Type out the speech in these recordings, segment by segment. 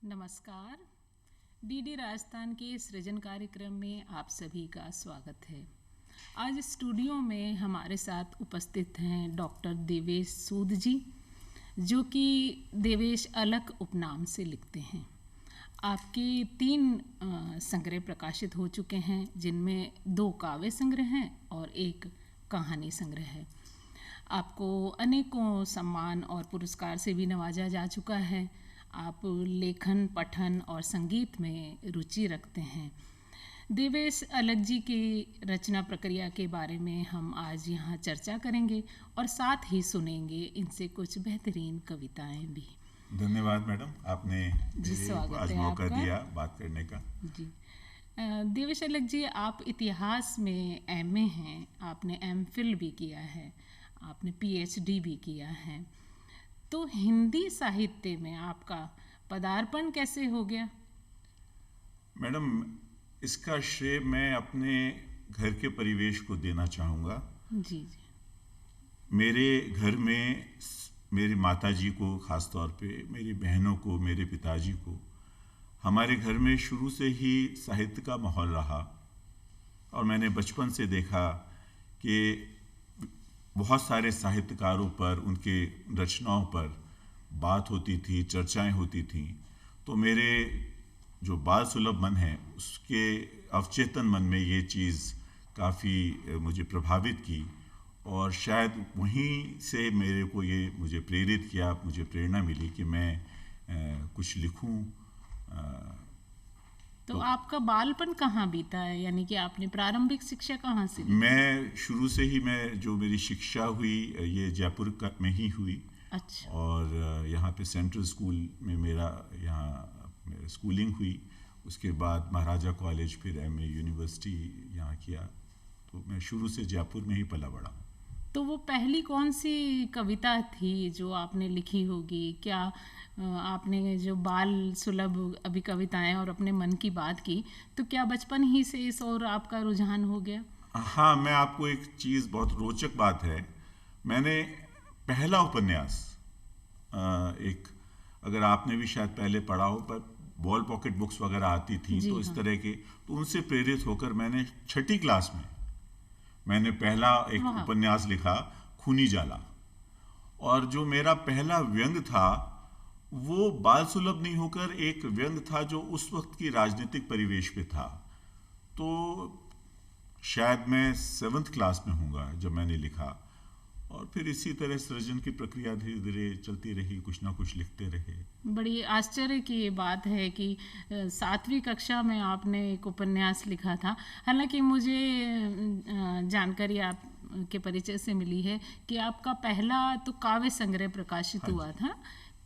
नमस्कार। डीडी राजस्थान के सृजन कार्यक्रम में आप सभी का स्वागत है। आज स्टूडियो में हमारे साथ उपस्थित हैं डॉक्टर देवेश सूद जी, जो कि देवेश अलग उपनाम से लिखते हैं। आपके 3 संग्रह प्रकाशित हो चुके हैं, जिनमें 2 काव्य संग्रह हैं और 1 कहानी संग्रह है। आपको अनेकों सम्मान और पुरस्कार से भी नवाजा जा चुका है। आप लेखन, पठन और संगीत में रुचि रखते हैं। देवेश अलग जी की रचना प्रक्रिया के बारे में हम आज यहाँ चर्चा करेंगे और साथ ही सुनेंगे इनसे कुछ बेहतरीन कविताएं भी। धन्यवाद मैडम, आपने जी, स्वागत आज है मौका आपका। दिया बात करने का। जी, देवेश अलग जी, आप इतिहास में एमए हैं, आपने एमफिल भी किया है, आपने पीएचडी भी किया है। तो हिंदी साहित्य में आपका पदार्पण कैसे हो गया? मैडम, इसका श्रेय मैं अपने घर के परिवेश को देना चाहूँगा। जी जी। मेरे घर में मेरी माताजी को, ख़ास तौर पे मेरी बहनों को, मेरे पिताजी को, हमारे घर में शुरू से ही साहित्य का माहौल रहा और मैंने बचपन से देखा कि बहुत सारे साहित्यकारों पर, उनके रचनाओं पर बात होती थी, चर्चाएं होती थीं। तो मेरे जो बाल सुलभ मन है, उसके अवचेतन मन में ये चीज़ काफ़ी मुझे प्रभावित की और शायद वहीं से मेरे को ये मुझे प्रेरित किया, मुझे प्रेरणा मिली कि मैं कुछ लिखूं। तो आपका बालपन कहाँ बीता है, यानी कि आपने प्रारंभिक शिक्षा कहाँ से ली? मैं शुरू से ही जो मेरी शिक्षा हुई ये जयपुर में ही हुई। अच्छा। और यहाँ पे सेंट्रल स्कूल में मेरा स्कूलिंग हुई। उसके बाद महाराजा कॉलेज, फिर एमए यूनिवर्सिटी यहाँ किया। तो मैं शुरू से जयपुर में ही पला बड़ा। तो वो पहली कौन सी कविता थी जो आपने लिखी होगी? क्या आपने जो बाल सुलभ अभी कविताएं और अपने मन की बात की, तो क्या बचपन ही से इस और आपका रुझान हो गया? हाँ, मैं आपको एक चीज़, बहुत रोचक बात है, मैंने पहला उपन्यास एक, अगर आपने भी शायद पहले पढ़ा हो, पर वॉल पॉकेट बुक्स वगैरह आती थी, तो इस तरह के, तो उनसे प्रेरित होकर मैंने 6ठी क्लास में मैंने पहला एक उपन्यास लिखा, खूनी जाला। और जो मेरा पहला व्यंग था वो बाल सुलभ नहीं होकर एक व्यंग था जो उस वक्त की राजनीतिक परिवेश पे था। तो शायद मैं 7th क्लास में हूँगा जब मैंने लिखा, और फिर इसी तरह सृजन की प्रक्रिया धीरे धीरे चलती रही, कुछ ना कुछ लिखते रहे। बड़ी आश्चर्य की ये बात है कि 7वीं कक्षा में आपने एक उपन्यास लिखा था। हालांकि मुझे जानकारी आप के परिचय से मिली है कि आपका पहला तो काव्य संग्रह प्रकाशित हुआ था,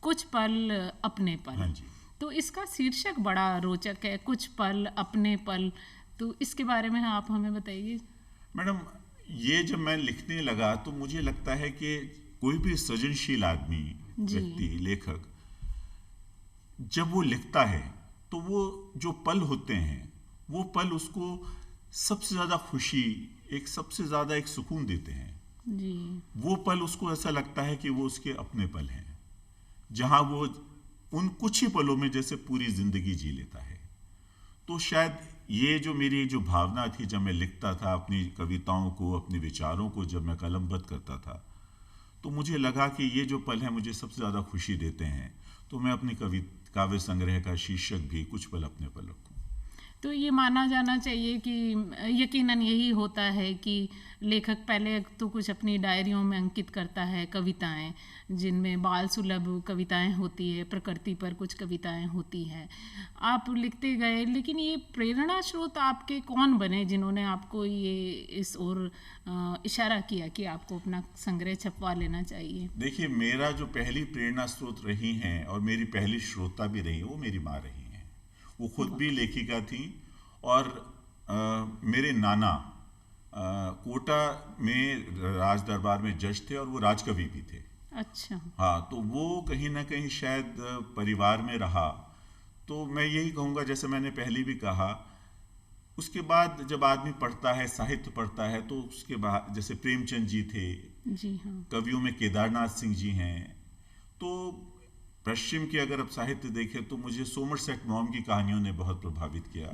कुछ पल अपने पल। हाँ जी। तो इसका शीर्षक बड़ा रोचक है, कुछ पल अपने पल। तो इसके बारे में आप हमें बताइए। मैडम, ये जब मैं लिखने लगा तो मुझे लगता है कि कोई भी सृजनशील आदमी, व्यक्ति, लेखक, जब वो लिखता है तो वो जो पल होते हैं, वो पल उसको सबसे ज़्यादा खुशी, एक सबसे ज़्यादा एक सुकून देते हैं। जी। वो पल उसको ऐसा लगता है कि वो उसके अपने पल हैं, जहाँ वो उन कुछ ही पलों में जैसे पूरी जिंदगी जी लेता है। तो शायद ये जो मेरी जो भावना थी, जब मैं लिखता था अपनी कविताओं को, अपने विचारों को जब मैं कलमबद्ध करता था, तो मुझे लगा कि ये जो पल हैं मुझे सबसे ज़्यादा खुशी देते हैं। तो मैं अपनी काव्य संग्रह का शीर्षक भी कुछ पल अपने पल रखूँ। तो ये माना जाना चाहिए कि यकीनन यही होता है कि लेखक पहले तो कुछ अपनी डायरियों में अंकित करता है कविताएं, जिनमें बाल सुलभ कविताएं होती है, प्रकृति पर कुछ कविताएं होती हैं। आप लिखते गए, लेकिन ये प्रेरणा स्रोत आपके कौन बने जिन्होंने आपको ये इस ओर इशारा किया कि आपको अपना संग्रह छपवा लेना चाहिए? देखिए, मेरा जो पहली प्रेरणा स्रोत रही हैं और मेरी पहली श्रोता भी रही, वो मेरी माँ रही हैं। वो खुद भी लेखिका थी और मेरे नाना कोटा में राज दरबार में जज थे और वो राजकवि भी थे। अच्छा। हाँ, तो वो कहीं ना कहीं शायद परिवार में रहा। तो मैं यही कहूँगा, जैसे मैंने पहले भी कहा, उसके बाद जब आदमी पढ़ता है, साहित्य पढ़ता है, तो उसके बाद जैसे प्रेमचंद जी थे, जी हाँ। कवियों में केदारनाथ सिंह जी हैं, तो पश्चिम के अगर आप साहित्य देखें तो मुझे सोमरसेट मॉम की कहानियों ने बहुत प्रभावित किया,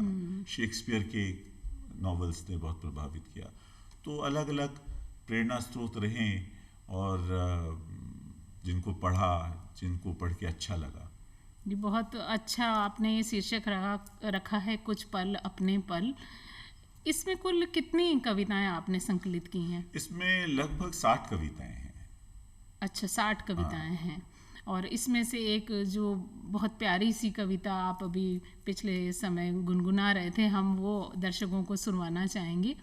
शेक्सपियर के नॉवेल्स ने बहुत प्रभावित किया। तो अलग अलग प्रेरणा स्रोत रहे और जिनको पढ़ा, जिनको पढ़ के अच्छा लगा। जी, बहुत अच्छा आपने ये शीर्षक रखा है, कुछ पल अपने पल। इसमें कुल कितनी कविताएं आपने संकलित की हैं? इसमें लगभग 60 कविताएं हैं। अच्छा, 60 कविताएं हैं। और इसमें से एक जो बहुत प्यारी सी कविता आप अभी पिछले समय गुनगुना रहे थे, हम वो दर्शकों को सुनवाना चाहेंगे।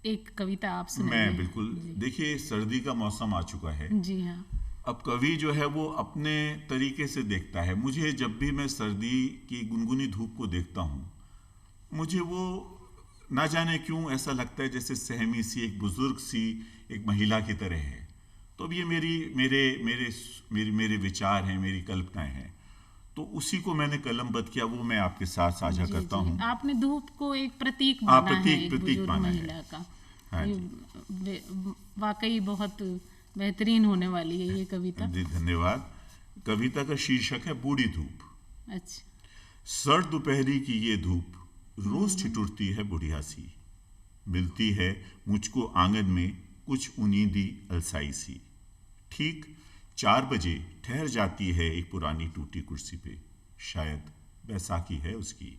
एक कविता आप सुनाइए। मैं बिल्कुल। देखिए, सर्दी का मौसम आ चुका है। जी हाँ। अब कवि जो है वो अपने तरीके से देखता है। मुझे जब भी मैं सर्दी की गुनगुनी धूप को देखता हूँ, मुझे वो ना जाने क्यों ऐसा लगता है जैसे सहमी सी एक बुजुर्ग सी एक महिला की तरह है। तो अब ये मेरे विचार हैं, मेरी कल्पनाएं हैं। तो उसी को मैंने कलमबद्ध किया, वो मैं आपके साथ साझा करता हूँ। आपने धूप को एक प्रतीक माना है, एक बुजुर्ग महिला का। हाँ, वाकई बहुत बेहतरीन होने वाली है ये कविता। जी, धन्यवाद। कविता का शीर्षक है बूढ़ी धूप। अच्छा। सर्द दोपहरी की ये धूप रोज ठिठुरती है बुढ़िया सी, मिलती है मुझको आंगन में कुछ उनींदी अलसाई सी। ठीक 4 बजे ठहर जाती है एक पुरानी टूटी कुर्सी पे, शायद बैसाखी है उसकी।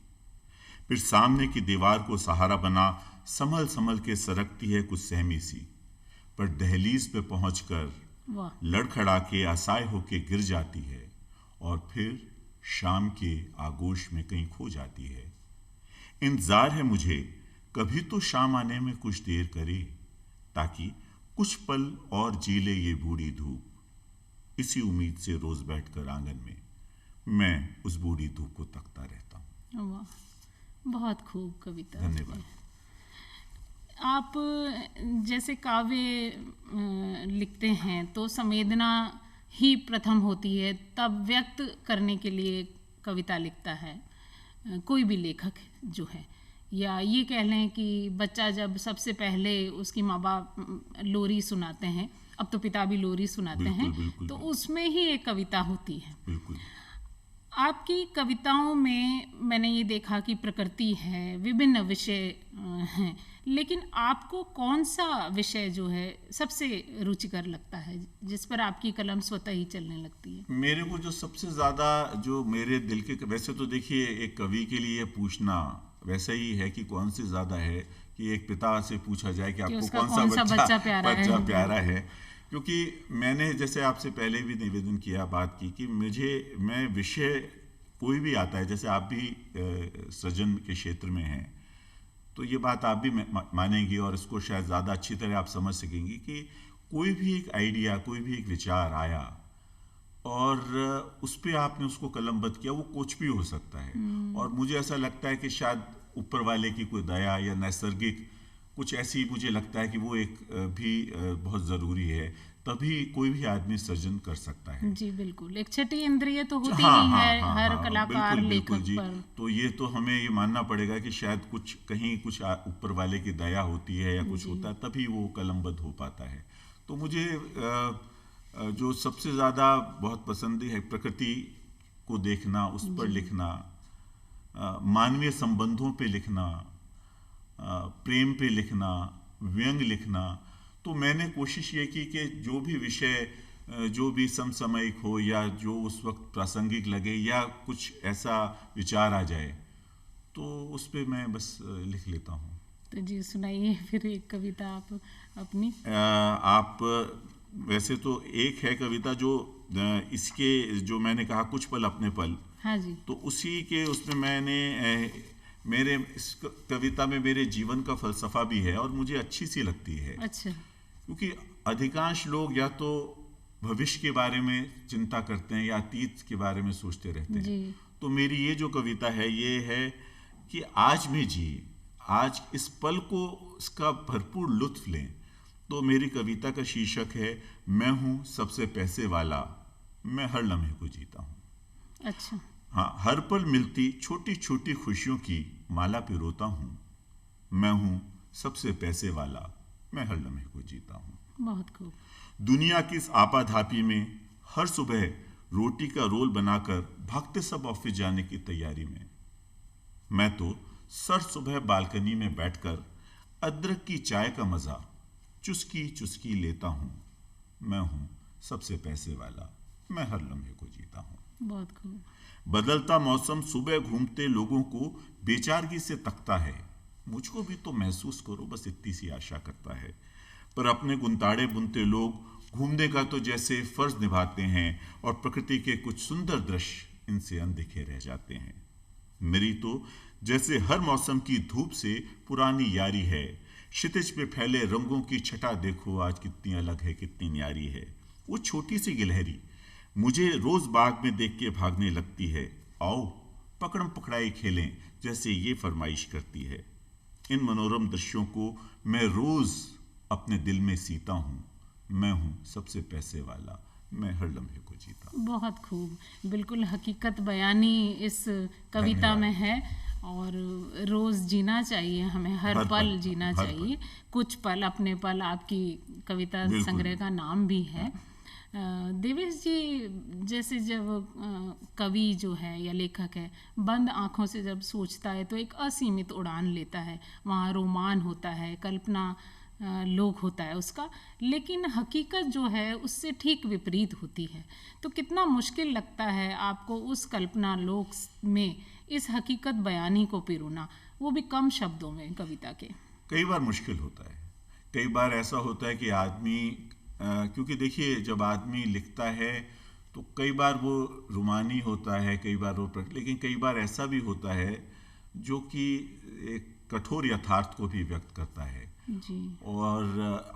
फिर सामने की दीवार को सहारा बना संभल संभल के सरकती है कुछ सहमी सी, पर दहलीज पे पहुंचकर लड़खड़ा के असहाय होके गिर जाती है और फिर शाम के आगोश में कहीं खो जाती है। इंतजार है मुझे कभी तो शाम आने में कुछ देर करे, ताकि कुछ पल और जी ले ये बूढ़ी धूप। इसी उम्मीद से रोज बैठकर आंगन में मैं उस बूढ़ी धूप को तकता रहता हूँ। वाह, बहुत खूब कविता। धन्यवाद। आप जैसे काव्य लिखते हैं तो संवेदना ही प्रथम होती है, तब व्यक्त करने के लिए कविता लिखता है कोई भी लेखक जो है। या ये कह लें कि बच्चा जब सबसे पहले उसकी माँ बाप लोरी सुनाते हैं, अब तो पिता भी लोरी सुनाते हैं, तो उसमें ही एक कविता होती है। बिल्कुल। आपकी कविताओं में मैंने ये देखा कि प्रकृति है, विभिन्न विषय हैं, लेकिन आपको कौन सा विषय जो है सबसे रुचिकर लगता है, जिस पर आपकी कलम स्वतः ही चलने लगती है? मेरे को जो सबसे ज़्यादा जो मेरे दिल के, वैसे तो देखिए एक कवि के लिए पूछना वैसा ही है कि कौन सी ज़्यादा है कि एक पिता से पूछा जाए कि आपको कौन सा बच्चा प्यारा है। क्योंकि मैंने जैसे आपसे पहले भी निवेदन किया, बात की कि मैं विषय कोई भी आता है, जैसे आप भी सृजन के क्षेत्र में हैं, तो ये बात आप भी मानेंगी और इसको शायद ज़्यादा अच्छी तरह आप समझ सकेंगी कि कोई भी एक आइडिया, कोई भी एक विचार आया और उस पर आपने उसको कलमबद्ध किया, वो कुछ भी हो सकता है। और मुझे ऐसा लगता है कि शायद ऊपर वाले की कोई दया या नैसर्गिक कुछ ऐसी, मुझे लगता है कि वो एक भी बहुत ज़रूरी है, तभी कोई भी आदमी सृजन कर सकता है। जी बिल्कुल, एक छठी इंद्रिय तो होती ही है हर कलाकार, लेखक पर। तो ये तो हमें ये मानना पड़ेगा कि शायद कहीं कुछ ऊपर वाले की दया होती है या कुछ होता है, तभी वो कलमबद्ध हो पाता है। तो मुझे जो सबसे ज़्यादा बहुत पसंद है प्रकृति को देखना, उस पर लिखना, मानवीय संबंधों पे लिखना, प्रेम पे लिखना, व्यंग लिखना। तो मैंने कोशिश ये की कि जो भी विषय जो भी समसामयिक हो या जो उस वक्त प्रासंगिक लगे या कुछ ऐसा विचार आ जाए, तो उस पे मैं बस लिख लेता हूँ। तो जी सुनाइए फिर एक कविता आप अपनी। आप वैसे तो एक है कविता जो इसके जो मैंने कहा कुछ पल अपने पल, हाँ जी, तो उसी के उसमें मैंने मेरे इस कविता में मेरे जीवन का फलसफा भी है और मुझे अच्छी सी लगती है। अच्छा। क्योंकि अधिकांश लोग या तो भविष्य के बारे में चिंता करते हैं या अतीत के बारे में सोचते रहते हैं। तो मेरी ये जो कविता है ये है कि आज में जिए, आज इस पल को इसका भरपूर लुत्फ लें। तो मेरी कविता का शीर्षक है मैं हूँ सबसे पैसे वाला, मैं हर लम्हे को जीता हूँ। अच्छा। हाँ, हर पल मिलती छोटी छोटी खुशियों की माला पे रोता हूँ, मैं हूँ सबसे पैसे वाला, मैं हर लम्हे को जीता हूँ। बहुत खूब। दुनिया की इस आपाधापी में हर सुबह रोटी का रोल बनाकर भागते सब ऑफिस जाने की तैयारी में। मैं तो सर सुबह बालकनी में बैठकर अदरक की चाय का मजा चुस्की चुस्की लेता हूं। मैं हूं सबसे पैसे वाला, मैं हर लम्हे को जीता हूं। बहुत खूब। बदलता मौसम सुबह घूमते लोगों को बेचारगी से तकता है। मुझको भी तो महसूस करो, बस इतनी सी आशा करता है। पर अपने गुंताड़े बुनते लोग घूमने का तो जैसे फर्ज निभाते हैं और प्रकृति के कुछ सुंदर दृश्य इनसे अनदिखे रह जाते हैं। मेरी तो जैसे हर मौसम की धूप से पुरानी यारी है। क्षितिज पे फैले रंगों की छटा देखो आज कितनी अलग है, कितनी न्यारी है। वो छोटी सी गिलहरी मुझे रोज बाग में देख के भागने लगती है। आओ पकड़म पकड़ाई खेलें, जैसे ये फरमाइश करती है। इन मनोरम दृश्यों को मैं रोज अपने दिल में सीता हूं। मैं हूं सबसे पैसे वाला, मैं हर लम्हे को जीता हूं। बहुत खूब, बिल्कुल हकीकत बयानी इस कविता में है। और रोज़ जीना चाहिए हमें, हर पल जीना चाहिए। कुछ पल, अपने पल, आपकी कविता संग्रह का नाम भी है। देवेश जी, जैसे जब कवि जो है या लेखक है बंद आँखों से जब सोचता है तो एक असीमित उड़ान लेता है। वहाँ रोमान होता है, कल्पना लोक होता है उसका, लेकिन हकीकत जो है उससे ठीक विपरीत होती है। तो कितना मुश्किल लगता है आपको उस कल्पना लोक में इस हकीकत बयानी को पिरोना, वो भी कम शब्दों में कविता के। कई बार मुश्किल होता है। कई बार ऐसा होता है कि आदमी क्योंकि देखिए जब आदमी लिखता है तो कई बार वो रुमानी होता है, कई बार वो लेकिन कई बार ऐसा भी होता है जो कि एक कठोर यथार्थ को भी व्यक्त करता है जी। और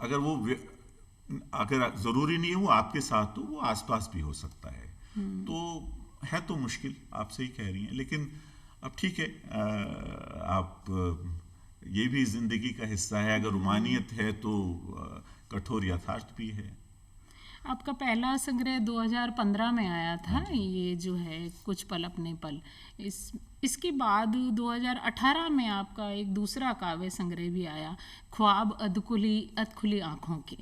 अगर ज़रूरी नहीं है वो आपके साथ, तो वो आसपास भी हो सकता है। तो मुश्किल, आप सही कह रही हैं, लेकिन अब ठीक है, ये भी जिंदगी का हिस्सा है। अगर रुमानियत है तो कठोर यथार्थ भी है। आपका पहला संग्रह 2015 में आया था, ये जो है कुछ पल अपने पल। इसके बाद 2018 में आपका एक दूसरा काव्य संग्रह भी आया, ख्वाब अधखुली आँखों के।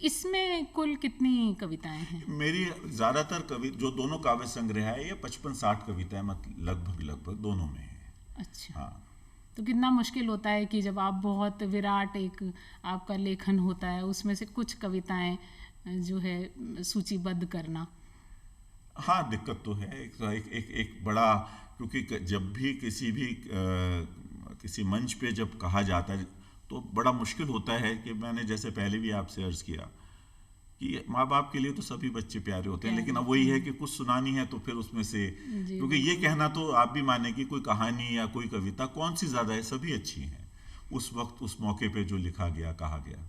इसमें कुल कितनी कविताएं हैं? मेरी ज़्यादातर जो दोनों काव्य संग्रह है ये 55-60 कविताएं लगभग दोनों में है। अच्छा। हाँ। तो कितना मुश्किल होता है कि जब आप बहुत विराट एक आपका लेखन होता है उसमें से कुछ कविताएं जो है सूचीबद्ध करना। हाँ, दिक्कत तो है। एक बड़ा, क्योंकि जब भी किसी मंच पे जब कहा जाता है तो बड़ा मुश्किल होता है कि मैंने जैसे पहले भी आपसे अर्ज किया कि माँ बाप के लिए तो सभी बच्चे प्यारे होते हैं, लेकिन अब वही है कि कुछ सुनानी है तो फिर उसमें से, क्योंकि ये कहना तो आप भी माने कि कोई कहानी या कोई कविता कौन सी ज़्यादा है, सभी अच्छी हैं उस वक्त उस मौके पे जो लिखा गया, कहा गया।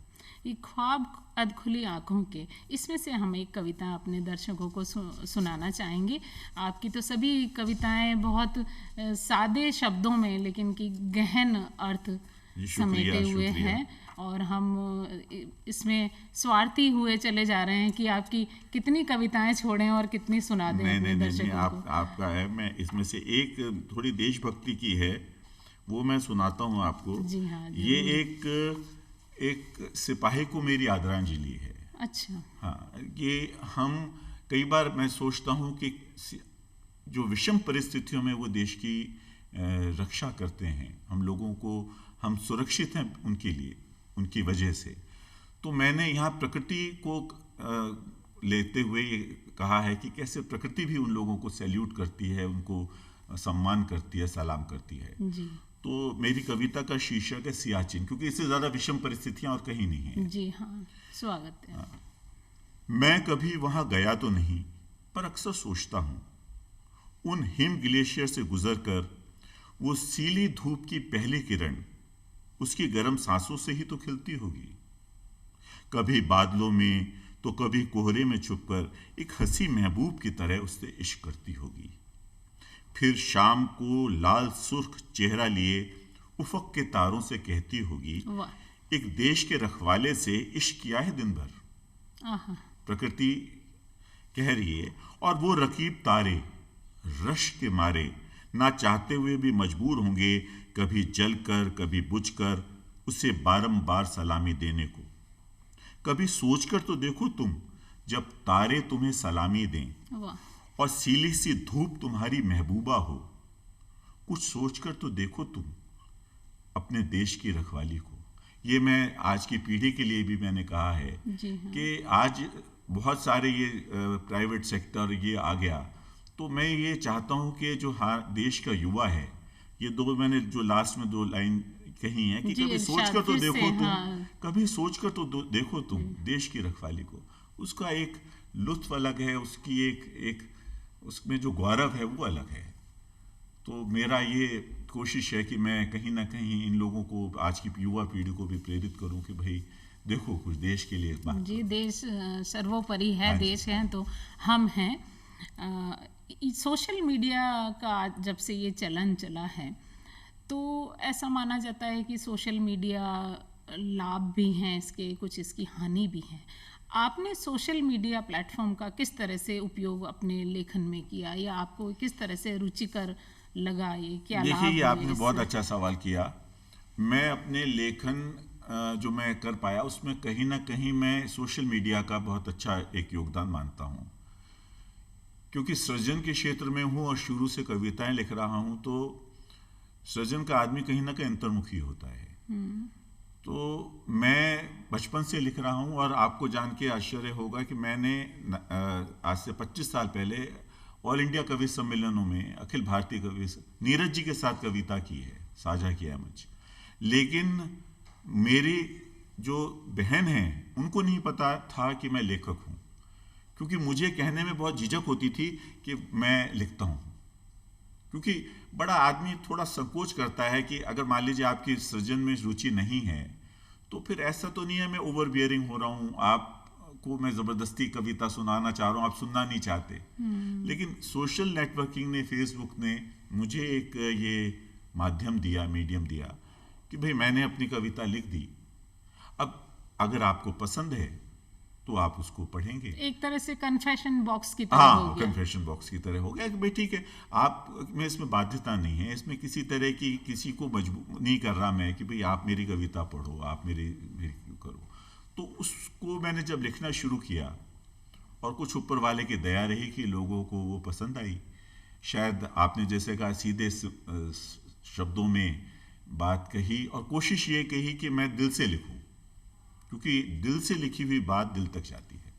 ये ख्वाब अधखुली आँखों के, इसमें से हम एक कविता अपने दर्शकों को सुनाना चाहेंगे। आपकी तो सभी कविताएं बहुत सादे शब्दों में लेकिन की गहन अर्थ समेटे हुए हैं, और हम इसमें स्वार्थी हुए चले जा रहे हैं कि आपकी कितनी कविताएं छोड़ें और कितनी सुना दें अपने दर्शकों को। आपका है, मैं इसमें से एक थोड़ी देशभक्ति की है, वो मैं सुनाता हूँ आपको। जी हाँ। ये एक सिपाही को मेरी आदरांजलि है। अच्छा। हाँ, ये हम कई बार मैं सोचता हूँ कि जो विषम परिस्थितियों में वो देश की रक्षा करते हैं, हम लोगों को, हम सुरक्षित हैं उनके लिए, उनकी वजह से। तो मैंने यहाँ प्रकृति को लेते हुए ये कहा है कि कैसे प्रकृति भी उन लोगों को सैल्यूट करती है, उनको सम्मान करती है, सलाम करती है। जी। तो मेरी कविता का शीर्षक है सियाचिन, क्योंकि इससे ज़्यादा विषम परिस्थितियाँ और कहीं नहीं है। जी हाँ, स्वागत है। हाँ। मैं कभी वहाँ गया तो नहीं, पर अक्सर सोचता हूँ उन हिम ग्लेशियर से गुजरकर वो सीली धूप की पहली किरण उसकी गर्म सांसों से ही तो खिलती होगी। कभी बादलों में तो कभी कोहरे में छुपकर एक हंसी महबूब की तरह उससे इश्क करती होगी। फिर शाम को लाल सुर्ख चेहरा लिए उफक के तारों से कहती होगी, एक देश के रखवाले से इश्क किया है दिन भर। प्रकृति कह रही है, और वो रकीब तारे रश के मारे ना चाहते हुए भी मजबूर होंगे कभी जलकर कभी बुझकर उसे बारंबार सलामी देने को। कभी सोचकर तो देखो तुम, जब तारे तुम्हें सलामी दें वाह। और सीली सी धूप तुम्हारी महबूबा हो, कुछ सोचकर तो देखो तुम अपने देश की रखवाली को। ये मैं आज की पीढ़ी के लिए भी मैंने कहा है जी हाँ। कि आज बहुत सारे ये प्राइवेट सेक्टर ये आ गया, तो मैं ये चाहता हूँ कि जो देश का युवा है, ये दो मैंने जो लास्ट में 2 लाइन कही है कि जी, कभी सोच इरशाद कर तो फिर देखो से, तुम, हाँ। कभी सोच कर तो देखो तुम देश की रखवाली को। उसका एक लुत्फ अलग है, उसकी एक उसमें जो गौरव है वो अलग है। तो मेरा ये कोशिश है कि मैं कहीं ना कहीं इन लोगों को, आज की युवा पीढ़ी को भी प्रेरित करूं कि भाई देखो कुछ देश के लिए बात जी, करो। देश सर्वोपरि है। हाँ जी। देश है तो हम हैं। सोशल मीडिया का जब से ये चलन चला है तो ऐसा माना जाता है कि सोशल मीडिया लाभ भी हैं इसके, कुछ इसकी हानि भी है। आपने सोशल मीडिया प्लेटफॉर्म का किस तरह से उपयोग अपने लेखन में किया, या आपको किस तरह से रुचिकर लगा, ये क्या लाभ देखिए, ये हुए आपने बहुत इससे? अच्छा सवाल किया। मैं अपने लेखन जो मैं कर पाया उसमें कहीं ना कहीं मैं सोशल मीडिया का बहुत अच्छा एक योगदान मानता हूँ, क्योंकि सृजन के क्षेत्र में हूँ और शुरू से कविताएं लिख रहा हूँ। तो सृजन का आदमी कहीं ना कहीं अंतर्मुखी होता है। तो मैं बचपन से लिख रहा हूँ, और आपको जान के आश्चर्य होगा कि मैंने आज से 25 साल पहले ऑल इंडिया कवि सम्मेलनों में अखिल भारतीय कवि नीरज जी के साथ कविता की है, साझा किया है मंच। लेकिन मेरी जो बहन है उनको नहीं पता था कि मैं लेखक हूँ, क्योंकि मुझे कहने में बहुत झिझक होती थी कि मैं लिखता हूँ। क्योंकि बड़ा आदमी थोड़ा संकोच करता है कि अगर मान लीजिए आपकी सृजन में रुचि नहीं है, तो फिर ऐसा तो नहीं है मैं ओवर बियरिंग हो रहा हूँ, आपको मैं ज़बरदस्ती कविता सुनाना चाह रहा हूँ, आप सुनना नहीं चाहते। लेकिन सोशल नेटवर्किंग ने, फेसबुक ने मुझे एक ये माध्यम दिया, मीडियम दिया कि भाई मैंने अपनी कविता लिख दी। अब अगर आपको पसंद है तो आप उसको पढ़ेंगे। एक तरह से कन्फेशन बॉक्स की तरह हो हाँ, गया। कन्फेशन बॉक्स की तरह हो गया कि भाई ठीक है, आप में इसमें बाध्यता नहीं है, इसमें किसी तरह की किसी को मजबूर नहीं कर रहा मैं कि भाई आप मेरी कविता पढ़ो, आप मेरी करो। तो उसको मैंने जब लिखना शुरू किया, और कुछ ऊपर वाले की दया रही कि लोगों को वो पसंद आई। शायद आपने जैसे कहा सीधे शब्दों में बात कही, और कोशिश ये कही कि मैं दिल से लिखूं, क्योंकि दिल से लिखी हुई बात दिल तक जाती है।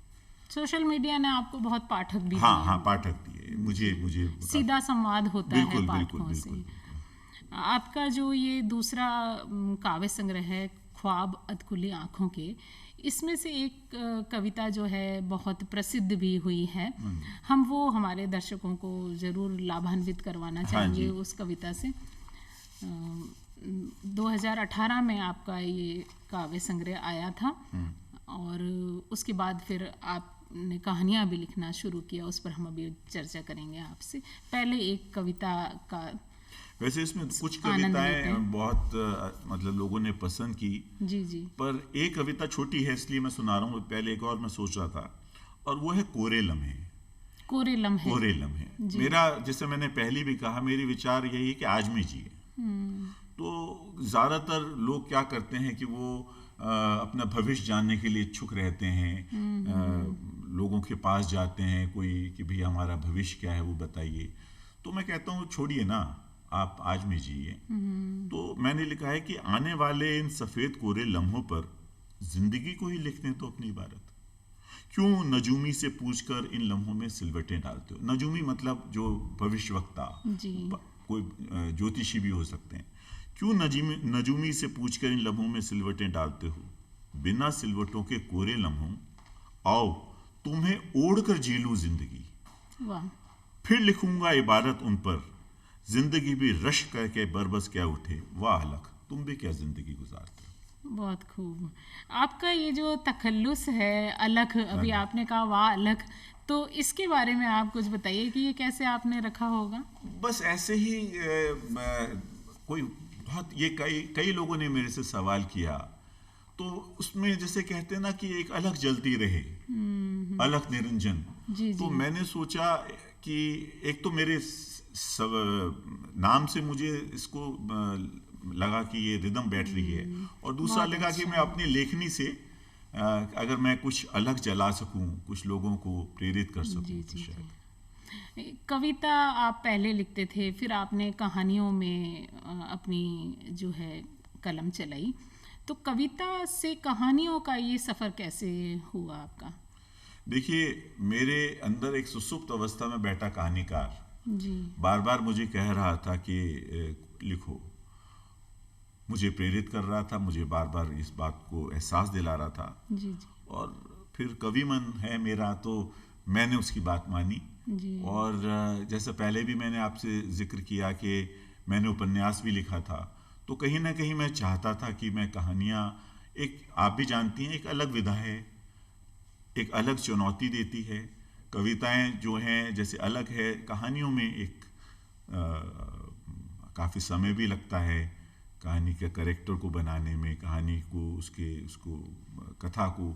सोशल मीडिया ने आपको बहुत पाठक भी हाँ दिए। हाँ, पाठक दिए मुझे सीधा संवाद होता है बिल्कुल पाठकों बिल्कुल से। बिल्कुल। आपका जो ये दूसरा काव्य संग्रह है ख्वाब अधखुली आँखों के, इसमें से एक कविता जो है बहुत प्रसिद्ध भी हुई है। हम वो हमारे दर्शकों को ज़रूर लाभान्वित करवाना चाहेंगे जी। उस कविता से। 2018 में आपका ये काव्य संग्रह आया था, और उसके बाद फिर आपने कहानियाँ भी लिखना शुरू किया, उस पर हम अभी चर्चा करेंगे आपसे। पहले एक कविता का, वैसे इसमें कुछ आनंद लेते कविताएं हैं। बहुत मतलब लोगों ने पसंद की, जी जी, पर एक कविता छोटी है इसलिए मैं सुना रहा हूँ। पहले एक और मैं सोच रहा था, और वो है कोरे लम्हे। कोरे लम्हे। कोरे लम्हे मेरा, जैसे मैंने पहले भी कहा, मेरी विचार यही है कि आज में जिए। तो ज़्यादातर लोग क्या करते हैं कि वो अपना भविष्य जानने के लिए इच्छुक रहते हैं, लोगों के पास जाते हैं कोई कि भाई हमारा भविष्य क्या है वो बताइए। तो मैं कहता हूँ छोड़िए ना, आप आज में जिए। तो मैंने लिखा है कि आने वाले इन सफ़ेद कोरे लम्हों पर जिंदगी को ही लिखने तो अपनी इबारत, क्यों नजूमी से पूछकर इन लम्हों में सिलवटें डालते हो। नजूमी मतलब जो भविष्यवक्ता, जी। कोई ज्योतिषी भी हो सकते हैं। क्यों नजूमी से पूछकर इन लम्हों में सिलवटें डालते हो, बिना सिलवटों के कोरे लम्हों, आओ तुम्हें ओढ़ कर जी लूं जिंदगी। वाह। फिर लिखूंगा इबारत उन पर, जिंदगी भी रश करके बरबस क्या उठे, वाह अलख तुम भी क्या जिंदगी गुजारते हो। बहुत खूब। आपका ये जो तखल्लुस है अलख, अभी आपने कहा वाह अलख, तो इसके बारे में आप कुछ बताइए कि ये कैसे आपने रखा होगा। बस ऐसे ही कोई बहुत, ये कई लोगों ने मेरे से सवाल किया, तो उसमें जैसे कहते हैं ना कि एक अलग जलती रहे, अलग निरंजन। जी तो जी। मैंने सोचा कि एक तो मेरे नाम से मुझे इसको लगा कि ये रिदम बैठ रही है, और दूसरा बहुत लगा कि अच्छा। मैं अपनी लेखनी से अगर मैं कुछ अलग जला सकूं, कुछ लोगों को प्रेरित कर सकूं, जी तो जी शायद। जी। कविता आप पहले लिखते थे, फिर आपने कहानियों में अपनी जो है कलम चलाई, तो कविता से कहानियों का ये सफ़र कैसे हुआ आपका? देखिए, मेरे अंदर एक सुसुप्त अवस्था में बैठा कहानीकार जी बार बार मुझे कह रहा था कि लिखो। मुझे प्रेरित कर रहा था, मुझे बार बार इस बात को एहसास दिला रहा था। जी जी और फिर कवि मन है मेरा, तो मैंने उसकी बात मानी। जी और जैसे पहले भी मैंने आपसे जिक्र किया कि मैंने उपन्यास भी लिखा था, तो कहीं ना कहीं मैं चाहता था कि मैं कहानियाँ, एक आप भी जानती हैं, एक अलग विधा है, एक अलग चुनौती देती है। कविताएं जो हैं जैसे अलग है, कहानियों में एक काफ़ी समय भी लगता है कहानी के कैरेक्टर को बनाने में, कहानी को उसको कथा को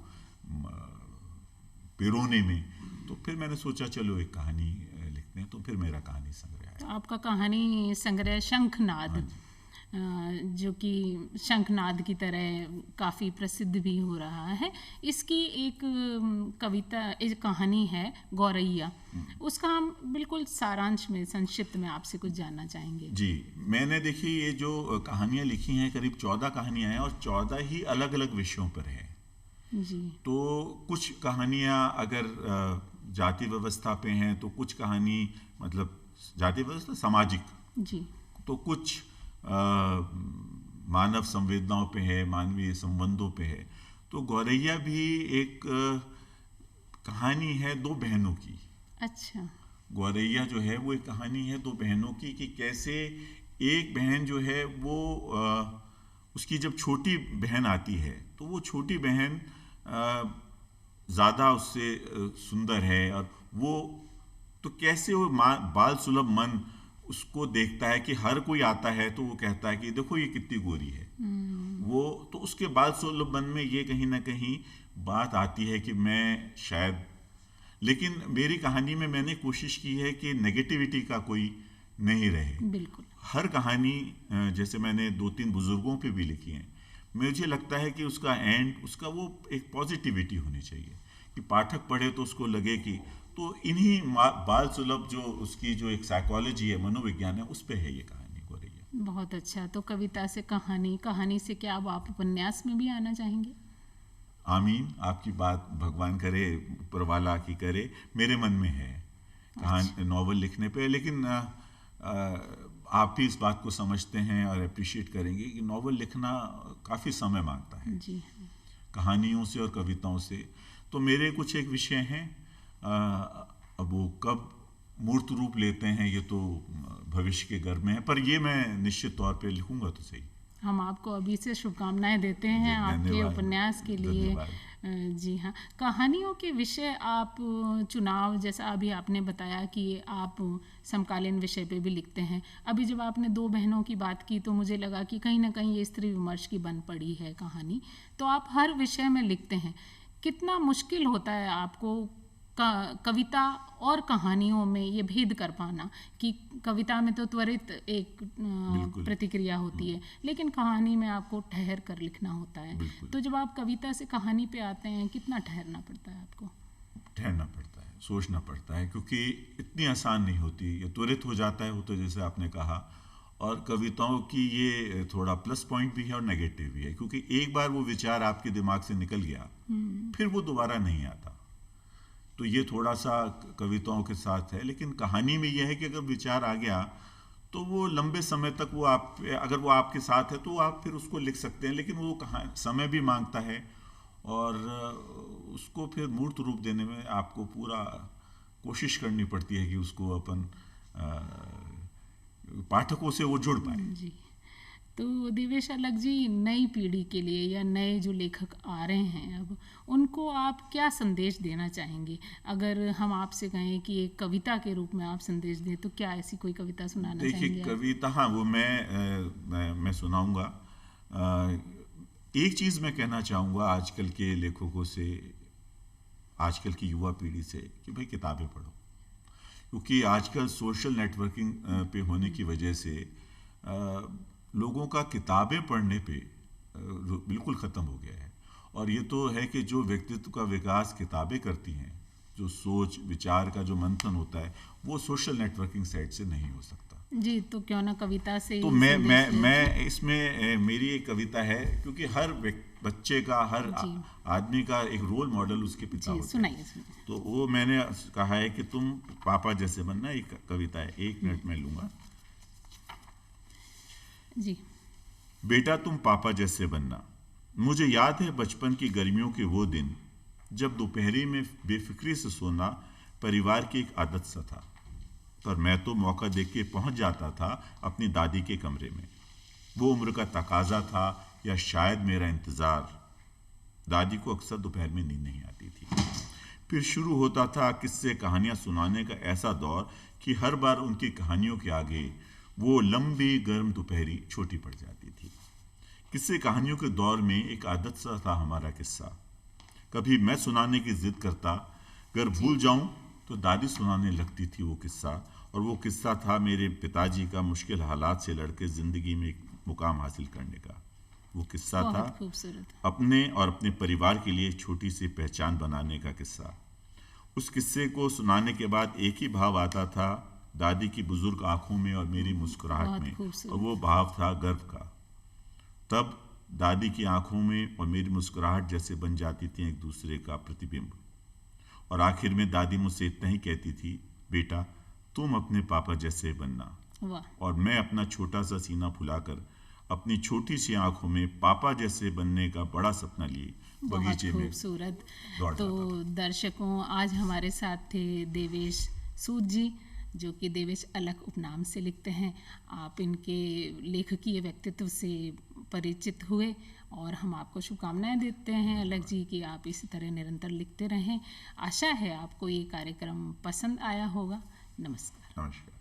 पिरोने में। तो फिर मैंने सोचा चलो एक कहानी लिखते हैं, तो फिर मेरा कहानी संग्रह तो आया। आपका कहानी संग्रह शंखनाद, हाँ जी। जो कि शंखनाद की तरह काफ़ी प्रसिद्ध भी हो रहा है, इसकी एक कविता, एक कहानी है गौरैया। उसका हम बिल्कुल सारांश में, संक्षिप्त में आपसे कुछ जानना चाहेंगे। जी, मैंने देखिए ये जो कहानियाँ लिखी हैं, करीब 14 कहानियाँ हैं, और 14 ही अलग अलग विषयों पर है। जी तो कुछ कहानियाँ अगर जाति व्यवस्था पे हैं, तो कुछ कहानी, मतलब जाति व्यवस्था सामाजिक, जी तो कुछ मानव संवेदनाओं पे है, मानवीय संबंधों पे है। तो गौरैया भी एक कहानी है दो बहनों की। अच्छा। गौरैया जो है वो एक कहानी है दो बहनों की, कि कैसे एक बहन जो है वो उसकी जब छोटी बहन आती है, तो वो छोटी बहन ज़्यादा उससे सुंदर है, और वो, तो कैसे वो बाल सुलभ मन उसको देखता है कि हर कोई आता है तो वो कहता है कि देखो ये कितनी गोरी है। वो तो उसके बाल सुलभ मन में ये कहीं ना कहीं बात आती है कि मैं शायद, लेकिन मेरी कहानी में मैंने कोशिश की है कि नेगेटिविटी का कोई नहीं रहे। बिल्कुल। हर कहानी, जैसे मैंने 2-3 बुजुर्गों पे भी लिखी हैं, मुझे लगता है कि उसका एंड, उसका वो एक पॉजिटिविटी होनी चाहिए, कि पाठक पढ़े तो उसको लगे कि, तो इन्हीं बाल सुलभ जो उसकी जो एक साइकोलॉजी है, मनोविज्ञान है, उस पे है ये कहानी गौरैया। बहुत अच्छा। तो कविता से कहानी, कहानी से क्या अब आप उपन्यास में भी आना चाहेंगे? आमीन, आपकी बात भगवान करे, ऊपर वाला की करे, मेरे मन में है अच्छा। कहानी नॉवल लिखने पे। लेकिन आप भी इस बात को समझते हैं और अप्रिशिएट करेंगे कि नॉवल लिखना काफ़ी समय मांगता है, जी हाँ। कहानियों से और कविताओं से। तो मेरे कुछ एक विषय हैं, अब वो कब मूर्त रूप लेते हैं ये तो भविष्य के गर्भ में है, पर ये मैं निश्चित तौर पे लिखूंगा तो सही। हम आपको अभी से शुभकामनाएं देते जी, हैं आपके धन्यवाद। उपन्यास के लिए। धन्यवाद। जी हाँ। कहानियों के विषय आप चुनाव, जैसा अभी आपने बताया कि आप समकालीन विषय पे भी लिखते हैं। अभी जब आपने दो बहनों की बात की तो मुझे लगा कि कहीं ना कहीं ये स्त्री विमर्श की बन पड़ी है कहानी। तो आप हर विषय में लिखते हैं, कितना मुश्किल होता है आपको कविता और कहानियों में ये भेद कर पाना, कि कविता में तो त्वरित एक बिल्कुल। प्रतिक्रिया होती है, लेकिन कहानी में आपको ठहर कर लिखना होता है। बिल्कुल तो जब आप कविता से कहानी पे आते हैं, कितना ठहरना पड़ता है आपको? ठहरना पड़ता है, सोचना पड़ता है, क्योंकि इतनी आसान नहीं होती। ये त्वरित हो जाता है वो, तो जैसे आपने कहा। और कविताओं की ये थोड़ा प्लस पॉइंट भी है और नेगेटिव भी है, क्योंकि एक बार वो विचार आपके दिमाग से निकल गया, फिर वो दोबारा नहीं आता। तो ये थोड़ा सा कविताओं के साथ है। लेकिन कहानी में यह है कि अगर विचार आ गया तो वो लंबे समय तक वो आप, अगर वो आपके साथ है तो आप फिर उसको लिख सकते हैं, लेकिन वो कहाँ समय भी मांगता है, और उसको फिर मूर्त रूप देने में आपको पूरा कोशिश करनी पड़ती है कि उसको अपन पाठकों से वो जुड़ पाए। जी। तो देवेश अलग जी, नई पीढ़ी के लिए या नए जो लेखक आ रहे हैं अब, उनको आप क्या संदेश देना चाहेंगे? अगर हम आपसे कहें कि एक कविता के रूप में आप संदेश दें, तो क्या ऐसी कोई कविता सुनाना देखिए, चाहेंगे आप? कविता, हाँ, वो मैं सुनाऊंगा। एक चीज़ मैं कहना चाहूँगा आजकल के लेखकों से, आजकल की युवा पीढ़ी से, कि भाई किताबें पढ़ो। क्योंकि आजकल सोशल नेटवर्किंग पे होने की वजह से लोगों का किताबें पढ़ने पे बिल्कुल ख़त्म हो गया है। और ये तो है कि जो व्यक्तित्व का विकास किताबें करती हैं, जो सोच विचार का जो मंथन होता है, वो सोशल नेटवर्किंग साइट से नहीं हो सकता। जी, तो क्यों ना कविता से तो ही संदेश मैं इसमें मेरी एक कविता है, क्योंकि हर बच्चे का, हर जी आदमी का एक रोल मॉडल उसके पिता जी होता है। सुनाइए सुनाइए। तो वो मैंने कहा है कि तुम पापा जैसे बनना, एक कविता है, 1 मिनट में लूंगा। जी बेटा तुम पापा जैसे बनना। मुझे याद है बचपन की गर्मियों के वो दिन, जब दोपहरी में बेफिक्री से सोना परिवार की एक आदत सा था, पर मैं तो मौका देख के पहुंच जाता था अपनी दादी के कमरे में। वो उम्र का तकाजा था या शायद मेरा इंतजार। दादी को अक्सर दोपहर में नींद नहीं आती थी। फिर शुरू होता था किस्से कहानियां सुनाने का ऐसा दौर कि हर बार उनकी कहानियों के आगे वो लंबी गर्म दोपहरी छोटी पड़ जाती थी। किस्से कहानियों के दौर में एक आदत सा था हमारा किस्सा। कभी मैं सुनाने की जिद करता, अगर भूल जाऊं तो दादी सुनाने लगती थी वो किस्सा। और वो किस्सा था मेरे पिताजी का मुश्किल हालात से लड़के जिंदगी में एक मुकाम हासिल करने का। वो किस्सा था बहुत खूबसूरत। अपने और अपने परिवार के लिए छोटी सी पहचान बनाने का किस्सा। उस किस्से को सुनाने के बाद एक ही भाव आता था, दादी की बुजुर्ग आंखों में और मेरी मुस्कुराहट बहुत में, खूबसूरत। और वो भाव था गर्व का। तब दादी की आंखों में और मेरी मुस्कुराहट जैसे बन जाती थी एक दूसरे का प्रतिबिंब। और आखिर में दादी मुझसे इतना ही कहती थी, बेटा तुम अपने पापा जैसे बनना। वाह, और मैं अपना छोटा सा सीना फुलाकर अपनी छोटी सी आंखों में पापा जैसे बनने का बड़ा सपना लिए बहुत बगीचे में खूबसूरत। दौड़ तो जाता था। दर्शकों, आज हमारे साथ थे देवेश सूद जी, जो कि देवेश अलग उपनाम से लिखते हैं। आप इनके लेखकीय व्यक्तित्व से परिचित हुए और हम आपको शुभकामनाएं देते हैं अलग जी कि आप इसी तरह निरंतर लिखते रहें। आशा है आपको ये कार्यक्रम पसंद आया होगा। नमस्कार। नमस्कार।